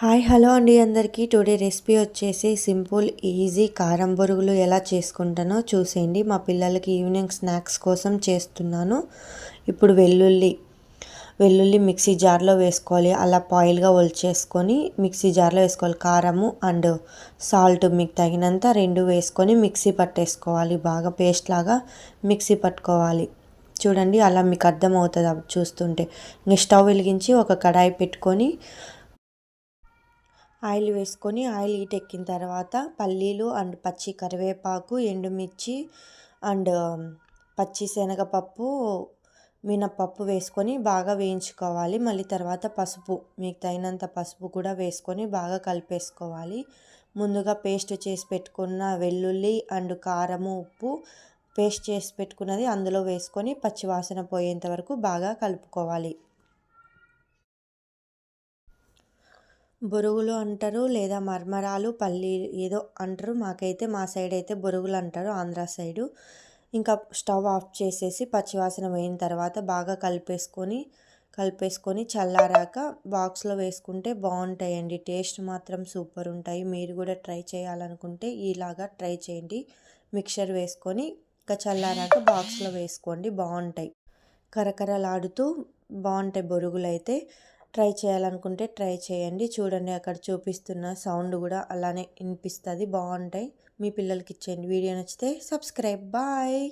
Hi hello అండి అందరికీ. Today recipe వచ్చేసి సింపుల్ ఈజీ కారం బొరుగులు ఎలా చేసుకుంటానో చూసేయండి. మా పిల్లలకి ఈవినింగ్ స్నాక్స్ కోసం చేస్తున్నాను. ఇప్పుడు వెల్లుల్లి మిక్సీ జార్లో వేసుకోవాలి. అలా పాయిల్గా ఒలిచేసుకొని మిక్సీ జార్లో వేసుకోవాలి. కారము అండ్ సాల్ట్ మీకు తగినంత రెండు వేసుకొని మిక్సీ పట్టేసుకోవాలి. బాగా పేస్ట్ లాగా మిక్సీ పట్టుకోవాలి. చూడండి అలా మీకు అర్థమవుతుంది చూస్తుంటే. ఇంక స్టవ్ వెలిగించి ఒక కడాయి పెట్టుకొని ఆయిల్ వేసుకొని ఆయిల్ హీట్ ఎక్కిన తర్వాత పల్లీలు అండ్ పచ్చి కరివేపాకు, ఎండుమిర్చి అండ్ పచ్చి శనగపప్పు, మినపప్పు వేసుకొని బాగా వేయించుకోవాలి. మళ్ళీ తర్వాత పసుపు మీకు తగినంత పసుపు కూడా వేసుకొని బాగా కలిపేసుకోవాలి. ముందుగా పేస్ట్ చేసి పెట్టుకున్న వెల్లుల్లి అండ్ కారము, ఉప్పు పేస్ట్ చేసి పెట్టుకున్నది అందులో వేసుకొని పచ్చివాసన పోయేంత వరకు బాగా కలుపుకోవాలి. బొరుగులు అంటారు లేదా మరమరాలు పల్లి ఏదో అంటారు. మాకైతే మా సైడ్ అయితే బొరుగులు అంటారు, ఆంధ్ర సైడు. ఇంకా స్టవ్ ఆఫ్ చేసేసి పచ్చివాసన పోయిన తర్వాత బాగా కలిపేసుకొని చల్లారాక బాక్స్లో వేసుకుంటే బాగుంటాయండి. టేస్ట్ మాత్రం సూపర్ ఉంటాయి. మీరు కూడా ట్రై చేయాలనుకుంటే ఇలాగా ట్రై చేయండి. మిక్చర్ వేసుకొని ఇంకా చల్లారాక బాక్స్లో వేసుకోండి, బాగుంటాయి. కరకరలాడుతూ బాగుంటాయి బొరుగులు అయితే. ట్రై చేయాలనుకుంటే ట్రై చేయండి. చూడండి అక్కడ చూపిస్తున్న సౌండ్ కూడా అలానే వినిపిస్తుంది, బాగుంటాయి. మీ పిల్లలకి ఇచ్చేయండి. వీడియో నచ్చితే సబ్స్క్రైబ్. బాయ్.